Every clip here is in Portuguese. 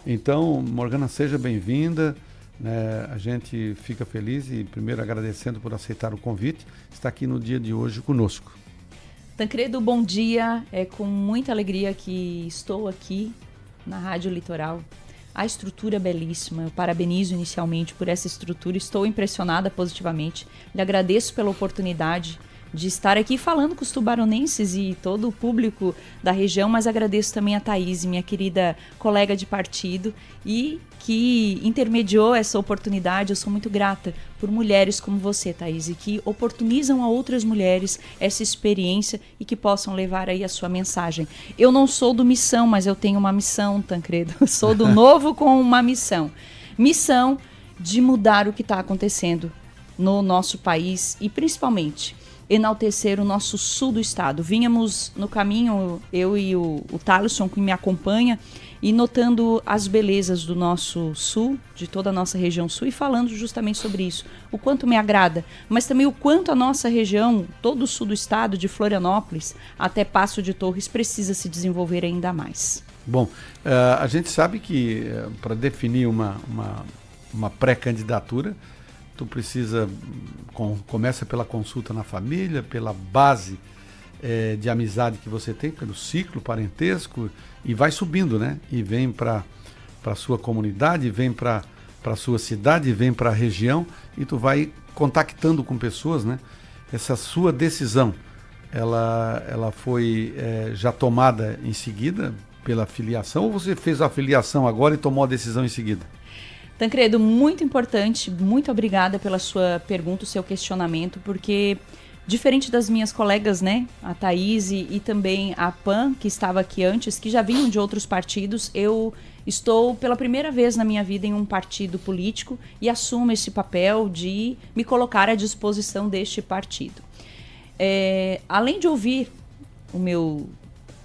Então, Morgana, seja bem-vinda. A gente fica feliz e primeiro agradecendo por aceitar o convite, está aqui no dia de hoje conosco. Tancredo, bom dia. É com muita alegria que estou aqui na Rádio Litoral. A estrutura é belíssima. Eu parabenizo inicialmente por essa estrutura. Estou impressionada positivamente. Lhe agradeço pela oportunidade de estar aqui falando com os tubaronenses e todo o público da região, mas agradeço também a Thaís, minha querida colega de partido, e que intermediou essa oportunidade. Eu sou muito grata por mulheres como você, Thaís, e que oportunizam a outras mulheres essa experiência e que possam levar aí a sua mensagem. Eu não sou do Missão, mas eu tenho uma missão, Tancredo. Eu sou do Novo com uma missão. Missão de mudar o que está acontecendo no nosso país e principalmente enaltecer o nosso sul do estado. Vínhamos no caminho, eu e o Thaleson, que me acompanha, e notando as belezas do nosso sul, de toda a nossa região sul, e falando justamente sobre isso. O quanto me agrada, mas também o quanto a nossa região, todo o sul do estado, de Florianópolis até Passo de Torres, precisa se desenvolver ainda mais. Bom, a gente sabe que para definir uma pré-candidatura, tu precisa, começa pela consulta na família, pela base de amizade que você tem, pelo ciclo parentesco, e vai subindo, né? E vem para a sua comunidade, vem para a sua cidade, vem para a região, e tu vai contactando com pessoas, né? Essa sua decisão, ela foi já tomada em seguida pela filiação, ou você fez a filiação agora e tomou a decisão em seguida? Tancredo, muito importante, muito obrigada pela sua pergunta, o seu questionamento, porque diferente das minhas colegas, né, a Thaís e também a Pan, que estava aqui antes, que já vinham de outros partidos, eu estou pela primeira vez na minha vida em um partido político e assumo esse papel de me colocar à disposição deste partido. Além de ouvir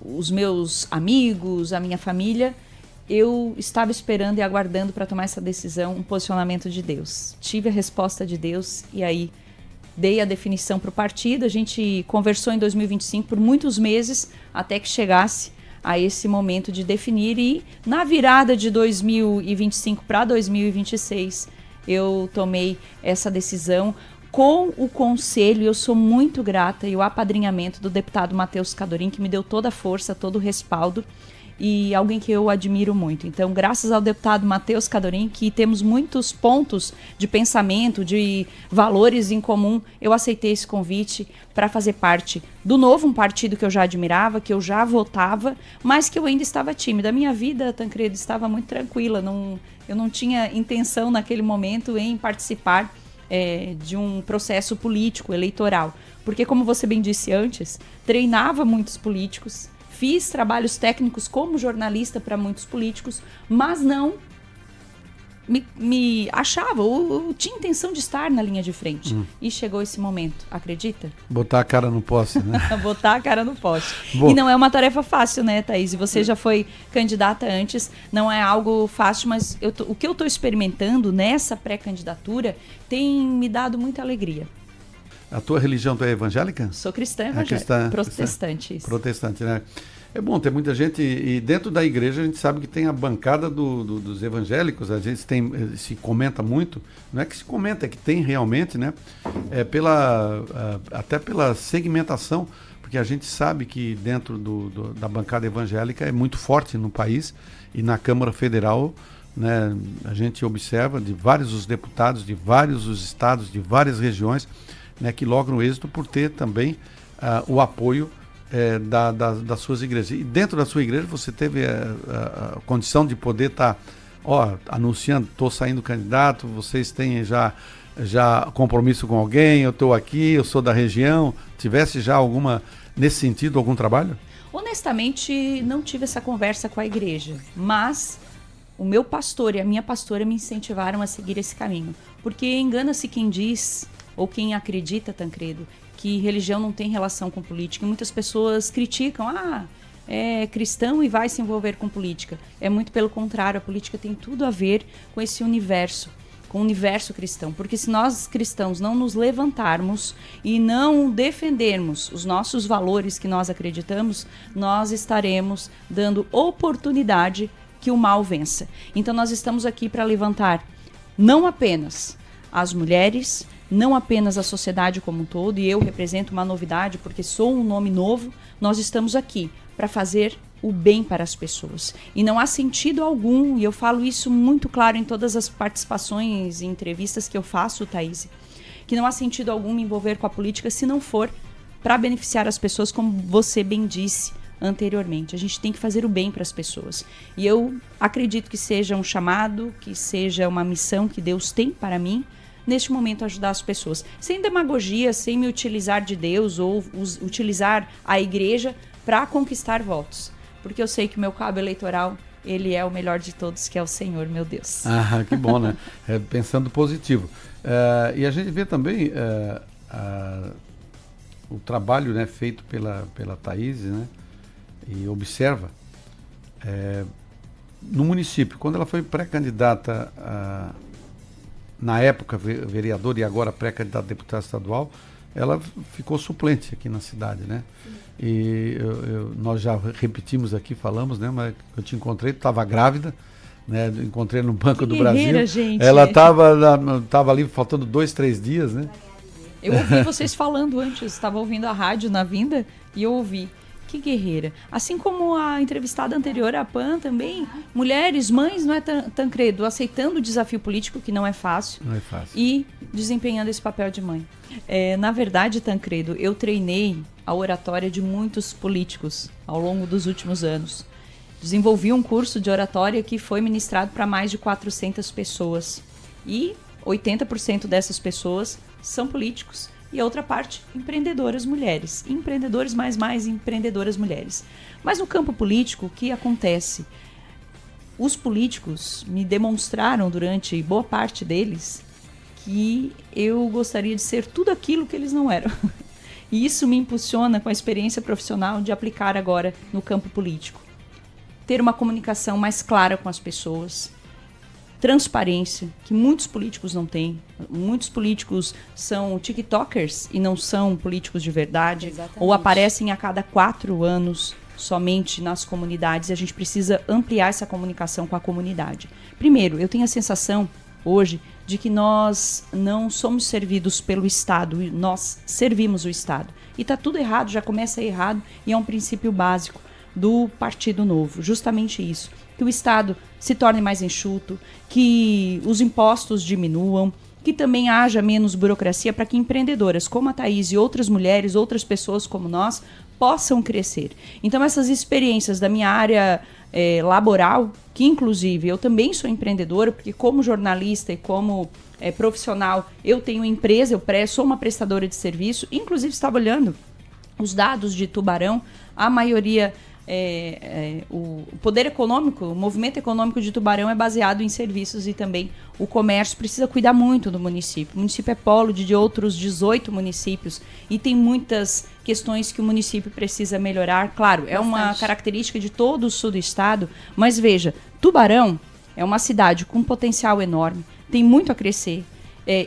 os meus amigos, a minha família, eu estava esperando e aguardando para tomar essa decisão, um posicionamento de Deus. Tive a resposta de Deus e aí dei a definição para o partido. A gente conversou em 2025 por muitos meses até que chegasse a esse momento de definir, e na virada de 2025 para 2026 eu tomei essa decisão com o conselho. Eu sou muito grata e o apadrinhamento do deputado Matheus Cadorim, que me deu toda a força, todo o respaldo, e alguém que eu admiro muito. Então, graças ao deputado Matheus Cadorim, que temos muitos pontos de pensamento, de valores em comum, eu aceitei esse convite para fazer parte do Novo, um partido que eu já admirava, que eu já votava, mas que eu ainda estava tímida. A minha vida, Tancredo, estava muito tranquila. Eu não tinha intenção naquele momento em participar de um processo político, eleitoral. Porque, como você bem disse antes, treinava muitos políticos, fiz trabalhos técnicos como jornalista para muitos políticos, mas não me achava, ou tinha intenção de estar na linha de frente. E chegou esse momento, acredita? Botar a cara no poste, né? Botar a cara no poste. Bom. E não é uma tarefa fácil, né, Thaís? Você já foi candidata antes, não é algo fácil, mas o que eu estou experimentando nessa pré-candidatura tem me dado muita alegria. A tua religião, tu é evangélica? Sou cristã evangélica, protestante. Isso. Protestante, né? É bom, tem muita gente, e dentro da igreja a gente sabe que tem a bancada dos evangélicos, a gente se comenta muito, não é que se comenta, é que tem realmente, né? Até pela segmentação, porque a gente sabe que dentro da bancada evangélica é muito forte no país, e na Câmara Federal, né, a gente observa de vários os deputados, de vários os estados, de várias regiões, né, que logram êxito por ter também o apoio das suas igrejas. E dentro da sua igreja você teve a condição de poder estar anunciando, estou saindo candidato, vocês têm já compromisso com alguém, eu estou aqui, eu sou da região. Tivesse já nesse sentido, algum trabalho? Honestamente, não tive essa conversa com a igreja, mas o meu pastor e a minha pastora me incentivaram a seguir esse caminho. Porque engana-se quem diz, ou quem acredita, Tancredo, que religião não tem relação com política. E muitas pessoas criticam, é cristão e vai se envolver com política. É muito pelo contrário, a política tem tudo a ver com esse universo, com o universo cristão. Porque se nós cristãos não nos levantarmos e não defendermos os nossos valores que nós acreditamos, nós estaremos dando oportunidade que o mal vença. Então nós estamos aqui para levantar não apenas as mulheres, não apenas a sociedade como um todo, e eu represento uma novidade porque sou um nome novo. Nós estamos aqui para fazer o bem para as pessoas. E não há sentido algum, e eu falo isso muito claro em todas as participações e entrevistas que eu faço, Thaís, que não há sentido algum me envolver com a política se não for para beneficiar as pessoas, como você bem disse anteriormente. A gente tem que fazer o bem para as pessoas. E eu acredito que seja um chamado, que seja uma missão que Deus tem para mim, neste momento, ajudar as pessoas. Sem demagogia, sem me utilizar de Deus ou utilizar a igreja para conquistar votos. Porque eu sei que o meu cabo eleitoral, ele é o melhor de todos, que é o Senhor, meu Deus. Ah, que bom, né? Pensando positivo. E a gente vê também o trabalho, né, feito pela Thaís, né? E observa no município, quando ela foi pré-candidata na época vereadora e agora pré-candidata a deputada estadual, ela ficou suplente aqui na cidade, né? E nós já repetimos aqui, falamos, né? Mas eu te encontrei, tu estava grávida, né? Encontrei no Banco do Brasil. Gente. Ela estava ali faltando 2, 3 dias, né? Eu ouvi vocês falando antes, estava ouvindo a rádio na vinda e eu ouvi. Que guerreira. Assim como a entrevistada anterior, a Pan, também, mulheres, mães, não é, Tancredo, aceitando o desafio político, que não é fácil. Não é fácil. E desempenhando esse papel de mãe. Na verdade, Tancredo, eu treinei a oratória de muitos políticos ao longo dos últimos anos. Desenvolvi um curso de oratória que foi ministrado para mais de 400 pessoas. E 80% dessas pessoas são políticos. E a outra parte, empreendedoras mulheres. Empreendedores mais empreendedoras mulheres. Mas no campo político, o que acontece? Os políticos me demonstraram durante boa parte deles que eu gostaria de ser tudo aquilo que eles não eram. E isso me impulsiona com a experiência profissional de aplicar agora no campo político. Ter uma comunicação mais clara com as pessoas, transparência, que muitos políticos não têm. Muitos políticos são tiktokers e não são políticos de verdade. Exatamente. Ou aparecem a cada 4 anos somente nas comunidades, e a gente precisa ampliar essa comunicação com a comunidade. Primeiro, eu tenho a sensação hoje de que nós não somos servidos pelo Estado, nós servimos o Estado. E está tudo errado, já começa errado, e é um princípio básico do Partido Novo, justamente isso. Que o Estado se torne mais enxuto, que os impostos diminuam, que também haja menos burocracia para que empreendedoras como a Thaís e outras mulheres, outras pessoas como nós, possam crescer. Então essas experiências da minha área laboral, que inclusive eu também sou empreendedora, porque como jornalista e como profissional eu tenho empresa, sou uma prestadora de serviço, inclusive estava olhando os dados de Tubarão, a maioria... o poder econômico, o movimento econômico de Tubarão é baseado em serviços, e também o comércio precisa cuidar muito do município. O município é polo de outros 18 municípios e tem muitas questões que o município precisa melhorar. Claro, é uma característica de todo o sul do estado, mas veja, Tubarão é uma cidade com potencial enorme, tem muito a crescer.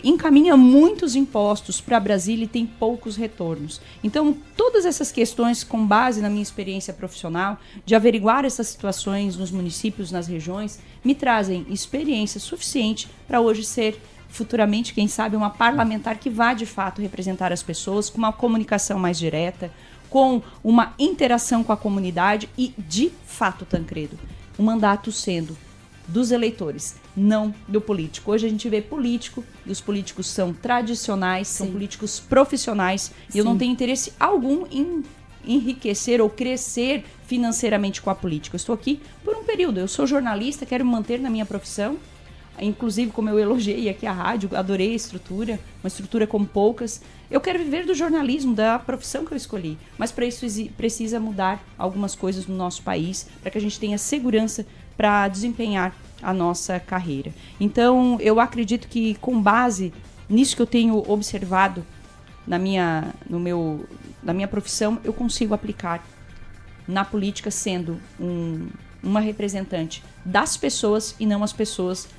Encaminha muitos impostos para Brasília e tem poucos retornos. Então, todas essas questões, com base na minha experiência profissional, de averiguar essas situações nos municípios, nas regiões, me trazem experiência suficiente para hoje ser, futuramente, quem sabe, uma parlamentar que vá, de fato, representar as pessoas com uma comunicação mais direta, com uma interação com a comunidade e, de fato, Tancredo, o mandato sendo dos eleitores, não do político. Hoje a gente vê político, e os políticos são tradicionais, Sim. são políticos profissionais, Sim. e eu não tenho interesse algum em enriquecer ou crescer financeiramente com a política. Eu estou aqui por um período, eu sou jornalista, quero me manter na minha profissão, inclusive como eu elogiei aqui a rádio, adorei a estrutura, uma estrutura como poucas. Eu quero viver do jornalismo, da profissão que eu escolhi, mas para isso precisa mudar algumas coisas no nosso país, para que a gente tenha segurança para desempenhar a nossa carreira. Então, eu acredito que, com base nisso que eu tenho observado na minha profissão, eu consigo aplicar na política sendo uma representante das pessoas e não as pessoas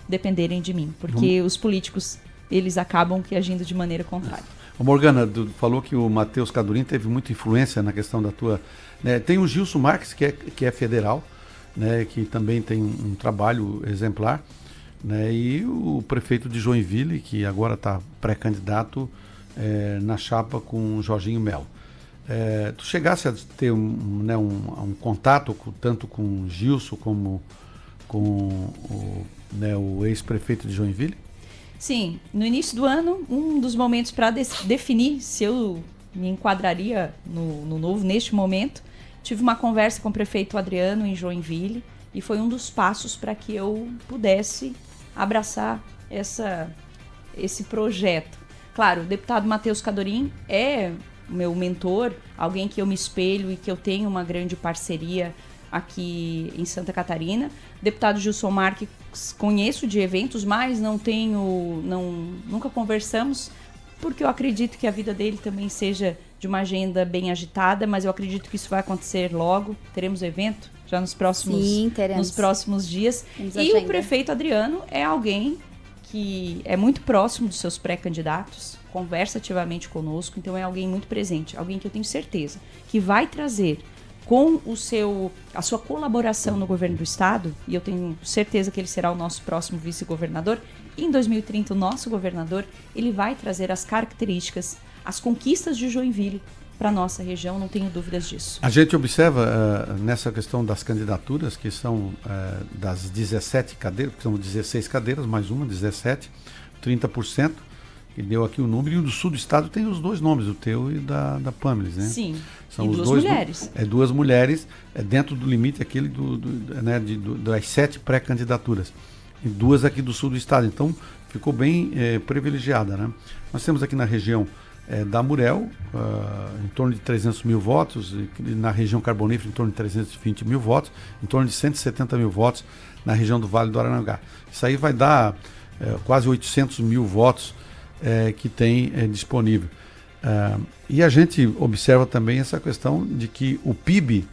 dependerem de mim. Porque os políticos, eles acabam agindo de maneira contrária. Morgana, falou que o Matheus Cadurim teve muita influência na questão da tua... Né? Tem o Gilson Marques, que é federal, né, que também tem um trabalho exemplar, né, e o prefeito de Joinville, que agora está pré-candidato na chapa com Jorginho Melo. Tu chegasse a ter um contato tanto com Gilson como com o ex-prefeito de Joinville? Sim, no início do ano, um dos momentos para definir se eu me enquadraria no novo neste momento, tive uma conversa com o prefeito Adriano em Joinville e foi um dos passos para que eu pudesse abraçar esse projeto. Claro, o deputado Matheus Cadorim é meu mentor, alguém que eu me espelho e que eu tenho uma grande parceria aqui em Santa Catarina. Deputado Gilson Marques, conheço de eventos, mas nunca conversamos, porque eu acredito que a vida dele também seja de uma agenda bem agitada, mas eu acredito que isso vai acontecer logo. Teremos evento já nos próximos dias. Temos e agenda. O prefeito Adriano é alguém que é muito próximo dos seus pré-candidatos, conversa ativamente conosco, então é alguém muito presente, alguém que eu tenho certeza que vai trazer com a sua colaboração no governo do estado, e eu tenho certeza que ele será o nosso próximo vice-governador, e em 2030 o nosso governador, ele vai trazer as características, as conquistas de Joinville para a nossa região, não tenho dúvidas disso. A gente observa nessa questão das candidaturas, que são das 17 cadeiras, que são 16 cadeiras, mais uma, 17, 30%, que deu aqui o número, e o do sul do estado tem os dois nomes, o teu e da Pâmelis, né? Sim, são e os duas dois mulheres. Duas mulheres, dentro do limite aquele das 7 pré-candidaturas, e 2 aqui do sul do estado, então ficou bem privilegiada, né? Nós temos aqui na região da Murel, em torno de 300 mil votos, e na região carbonífera em torno de 320 mil votos, em torno de 170 mil votos na região do Vale do Aranangá. Isso aí vai dar quase 800 mil votos que tem disponível. E a gente observa também essa questão de que o PIB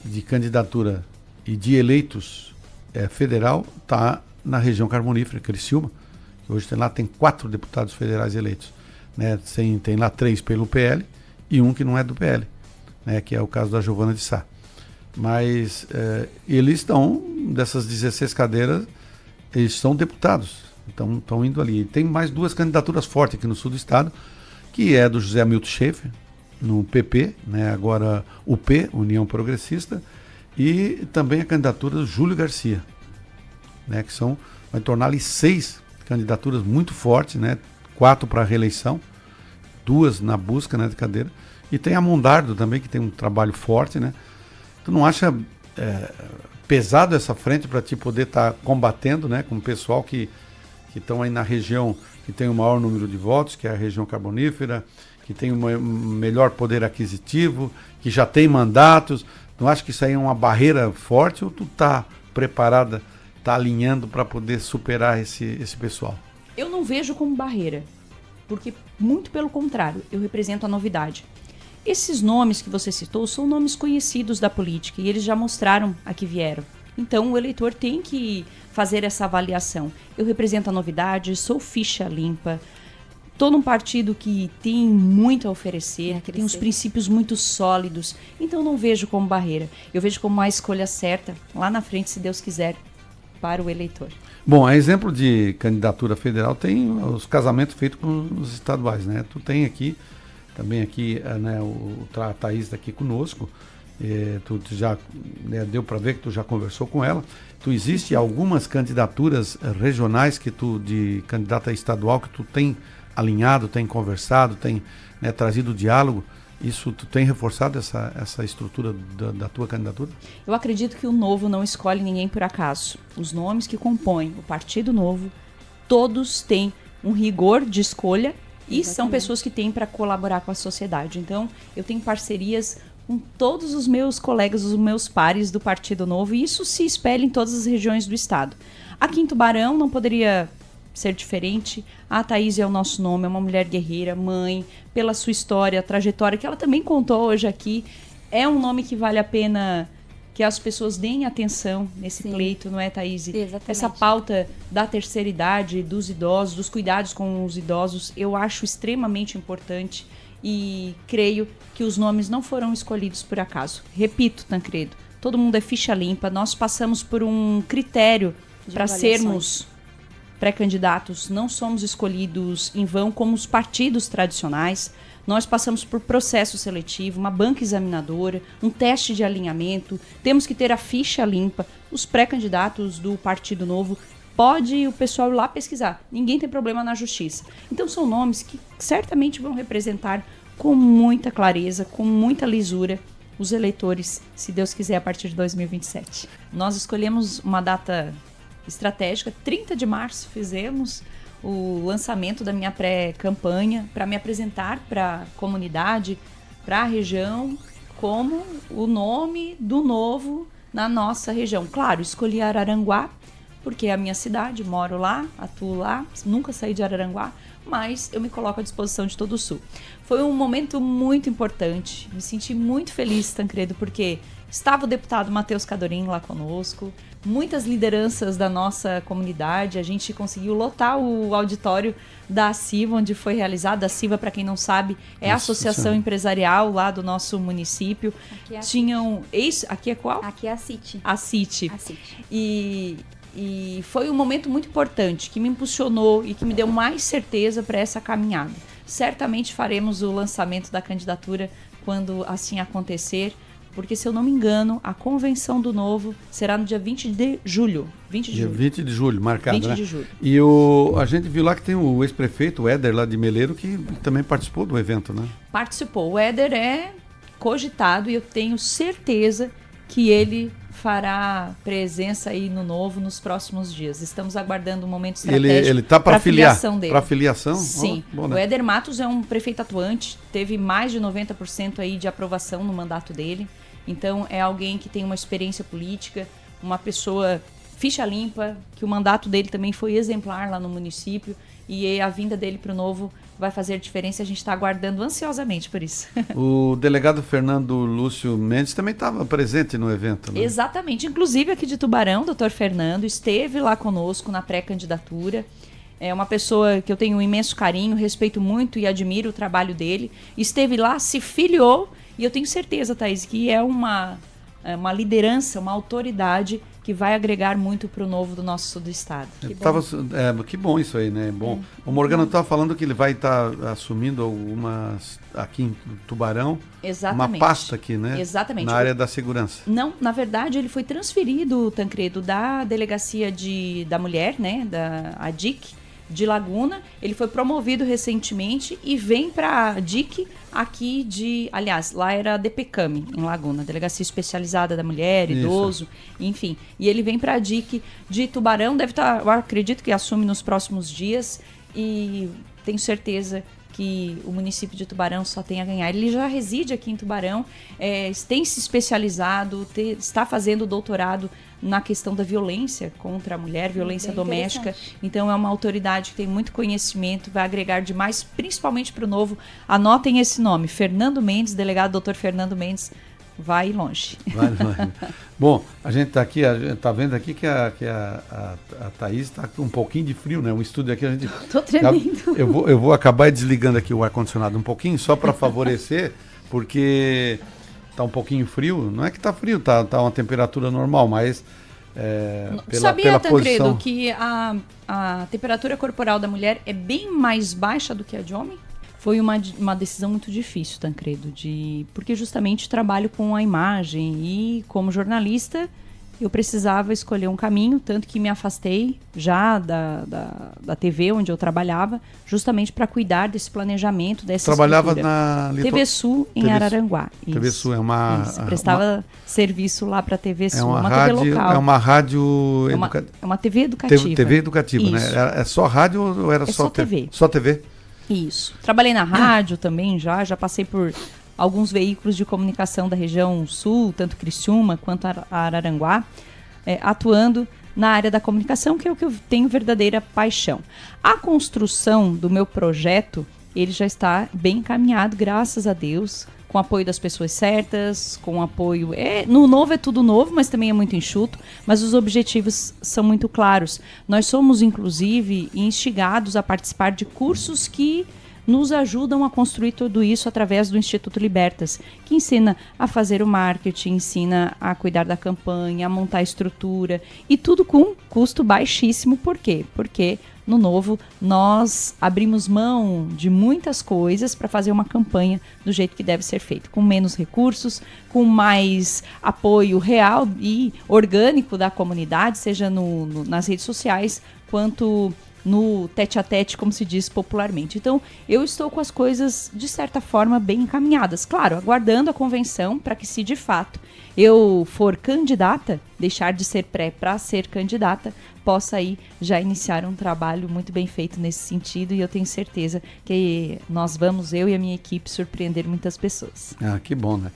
de candidatura e de eleitos federal está na região carbonífera, Criciúma, que hoje tem 4 deputados federais eleitos. Né, tem lá 3 pelo PL e um que não é do PL, né, que é o caso da Giovana de Sá. Mas eles estão, dessas 16 cadeiras, eles são deputados, estão indo ali. Tem mais 2 candidaturas fortes aqui no sul do estado, que é do José Hamilton Schaefer, no PP, né, agora UP, União Progressista, e também a candidatura do Júlio Garcia, né, que vai tornar ali 6 candidaturas muito fortes, né, 4 para a reeleição, 2 na busca, né, de cadeira, e tem a Mondardo também, que tem um trabalho forte, né? Tu não acha pesado essa frente para ti poder estar combatendo, né, com o pessoal que estão aí na região que tem o maior número de votos, que é a região carbonífera, que tem um melhor poder aquisitivo, que já tem mandatos? Não acha que isso aí é uma barreira forte, ou tu tá preparada, tá alinhando para poder superar esse pessoal? Eu não vejo como barreira, porque muito pelo contrário, eu represento a novidade. Esses nomes que você citou são nomes conhecidos da política e eles já mostraram a que vieram. Então o eleitor tem que fazer essa avaliação. Eu represento a novidade, sou ficha limpa, estou num partido que tem muito a oferecer, que tem uns princípios muito sólidos, então não vejo como barreira. Eu vejo como uma escolha certa, lá na frente, se Deus quiser, para o eleitor. Bom, a exemplo de candidatura federal, tem os casamentos feitos com os estaduais, né? Tu tem aqui, também aqui, né, a Thaís está aqui conosco, tu já deu para ver que tu já conversou com ela. Existe algumas candidaturas regionais que de candidata estadual que tu tem alinhado, tem conversado, tem, né, trazido diálogo. Isso, tu tem reforçado essa estrutura da tua candidatura? Eu acredito que o Novo não escolhe ninguém por acaso. Os nomes que compõem o Partido Novo, todos têm um rigor de escolha e Exatamente. São pessoas que têm para colaborar com a sociedade. Então, eu tenho parcerias com todos os meus colegas, os meus pares do Partido Novo, e isso se espelha em todas as regiões do estado. Aqui em Tubarão não poderia ser diferente. A Thaís é o nosso nome, é uma mulher guerreira, mãe, pela sua história, trajetória, que ela também contou hoje aqui. É um nome que vale a pena que as pessoas deem atenção nesse Sim. pleito, não é, Thaís? Exatamente. Essa pauta da terceira idade, dos idosos, dos cuidados com os idosos, eu acho extremamente importante e creio que os nomes não foram escolhidos por acaso. Repito, Tancredo, todo mundo é ficha limpa. Nós passamos por um critério para sermos pré-candidatos, não somos escolhidos em vão como os partidos tradicionais. Nós passamos por processo seletivo, uma banca examinadora, um teste de alinhamento, temos que ter a ficha limpa. Os pré-candidatos do Partido Novo, pode o pessoal ir lá pesquisar, ninguém tem problema na justiça. Então são nomes que certamente vão representar com muita clareza, com muita lisura, os eleitores, se Deus quiser, a partir de 2027. Nós escolhemos uma data estratégica, 30 de março fizemos o lançamento da minha pré-campanha para me apresentar para a comunidade, para a região, como o nome do novo na nossa região. Claro, escolhi Araranguá, porque é a minha cidade, moro lá, atuo lá, nunca saí de Araranguá, mas eu me coloco à disposição de todo o Sul. Foi um momento muito importante, me senti muito feliz, Tancredo, porque estava o deputado Matheus Cadorim lá conosco, muitas lideranças da nossa comunidade, a gente conseguiu lotar o auditório da CIVA, onde foi realizado. A CIVA, para quem não sabe, é a associação empresarial lá do nosso município. Aqui é a Tinham... Aqui é qual? Aqui é a CIT. A CIT. A CIT. E foi um momento muito importante, que me impulsionou e que me deu mais certeza para essa caminhada. Certamente faremos o lançamento da candidatura quando assim acontecer, porque, se eu não me engano, a convenção do Novo será no dia 20 de julho. 20 de dia julho. 20 de julho, marcado, 20 né? de julho. E a gente viu lá que tem o ex-prefeito, o Éder, lá de Meleiro, que também participou do evento, né? Participou. O Éder é cogitado e eu tenho certeza que ele fará presença aí no Novo nos próximos dias. Estamos aguardando um momento estratégico. Ele está para filiação dele. Para filiação? Sim. Oh, bom, né? O Éder Matos é um prefeito atuante, teve mais de 90% aí de aprovação no mandato dele. Então é alguém que tem uma experiência política, uma pessoa ficha limpa, que o mandato dele também foi exemplar lá no município, e a vinda dele para o Novo vai fazer diferença. A gente está aguardando ansiosamente por isso. O delegado Fernando Lúcio Mendes também estava presente no evento, né? Exatamente. Inclusive aqui de Tubarão, o doutor Fernando esteve lá conosco na pré-candidatura. É uma pessoa que eu tenho um imenso carinho, respeito muito e admiro o trabalho dele. Esteve lá, se filiou, e eu tenho certeza, Thaís, que é uma liderança, uma autoridade que vai agregar muito para o Novo do nosso sul do estado. Que bom isso aí, né? Bom. O Morgano estava falando que ele vai estar assumindo algumas, aqui em Tubarão, Exatamente. uma pasta aqui, né? Exatamente. Na área da segurança. Não, na verdade ele foi transferido, Tancredo, da delegacia da mulher, né? A DIC, de Laguna. Ele foi promovido recentemente e vem para a DIC aqui aliás, lá era a DPCAM em Laguna, Delegacia Especializada da Mulher, Idoso, enfim. E ele vem para a DIC de Tubarão, deve estar, eu acredito que assume nos próximos dias, e tenho certeza que o município de Tubarão só tem a ganhar. Ele já reside aqui em Tubarão, tem se especializado, está fazendo doutorado na questão da violência contra a mulher, violência doméstica. Então é uma autoridade que tem muito conhecimento, vai agregar demais, principalmente para o Novo. Anotem esse nome, Fernando Mendes, delegado Dr. Fernando Mendes, vai longe. Vai longe. Bom, a gente está vendo aqui que a Thaís está com um pouquinho de frio, né? O estúdio aqui a gente... Tô tremendo. Eu vou acabar desligando aqui o ar-condicionado um pouquinho, só para favorecer, porque está um pouquinho frio. Não é que está frio, tá uma temperatura normal, mas Sabia, pela Tancredo, posição... que a temperatura corporal da mulher é bem mais baixa do que a de homem? Foi uma decisão muito difícil, Tancredo, porque justamente trabalho com a imagem e, como jornalista, eu precisava escolher um caminho, tanto que me afastei já da TV onde eu trabalhava, justamente para cuidar desse planejamento, dessa Trabalhava estrutura. Na TV Sul em Araranguá. TV Sul é uma... Prestava serviço lá para a TV Sul, uma rádio, TV local. É uma rádio... É uma TV educativa. TV educativa, Isso. né? É só rádio ou era só TV? Só TV? Isso. Trabalhei na rádio também já passei por alguns veículos de comunicação da região sul, tanto Criciúma quanto Araranguá, atuando na área da comunicação, que é o que eu tenho verdadeira paixão. A construção do meu projeto, ele já está bem encaminhado, graças a Deus, com apoio das pessoas certas, com apoio... No Novo é tudo novo, mas também é muito enxuto, mas os objetivos são muito claros. Nós somos, inclusive, instigados a participar de cursos que nos ajudam a construir tudo isso através do Instituto Libertas, que ensina a fazer o marketing, ensina a cuidar da campanha, a montar a estrutura, e tudo com custo baixíssimo. Por quê? Porque no Novo nós abrimos mão de muitas coisas para fazer uma campanha do jeito que deve ser feito, com menos recursos, com mais apoio real e orgânico da comunidade, seja nas redes sociais, quanto no tete-a-tete, como se diz popularmente. Então, eu estou com as coisas, de certa forma, bem encaminhadas. Claro, aguardando a convenção para que, se de fato eu for candidata, deixar de ser pré para ser candidata, possa aí já iniciar um trabalho muito bem feito nesse sentido, e eu tenho certeza que nós vamos, eu e a minha equipe, surpreender muitas pessoas. Ah, que bom, né?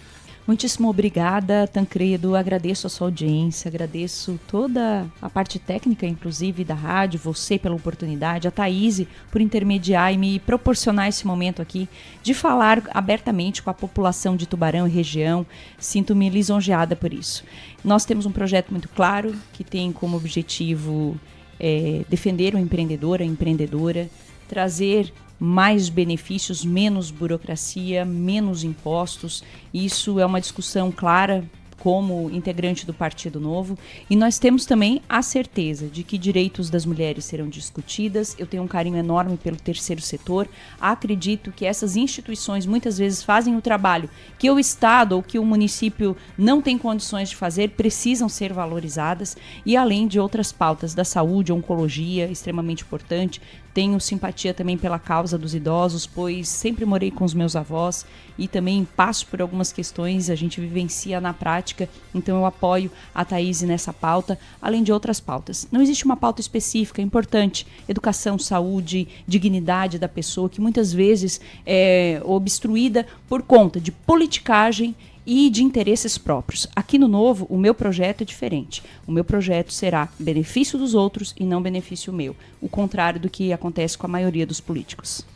Muitíssimo obrigada, Tancredo. Agradeço a sua audiência, agradeço toda a parte técnica, inclusive, da rádio, você pela oportunidade, a Thaís por intermediar e me proporcionar esse momento aqui de falar abertamente com a população de Tubarão e região. Sinto-me lisonjeada por isso. Nós temos um projeto muito claro, que tem como objetivo defender o empreendedor, a empreendedora, trazer mais benefícios, menos burocracia, menos impostos. Isso é uma discussão clara como integrante do Partido Novo, e nós temos também a certeza de que direitos das mulheres serão discutidas. Eu tenho um carinho enorme pelo terceiro setor, acredito que essas instituições muitas vezes fazem o trabalho que o Estado ou que o município não tem condições de fazer, precisam ser valorizadas, e além de outras pautas da saúde, oncologia, extremamente importante. Tenho simpatia também pela causa dos idosos, pois sempre morei com os meus avós e também passo por algumas questões, a gente vivencia na prática, então eu apoio a Thaís nessa pauta, além de outras pautas. Não existe uma pauta específica, importante, educação, saúde, dignidade da pessoa, que muitas vezes é obstruída por conta de politicagem e de interesses próprios. Aqui no Novo, o meu projeto é diferente. O meu projeto será benefício dos outros e não benefício meu. O contrário do que acontece com a maioria dos políticos.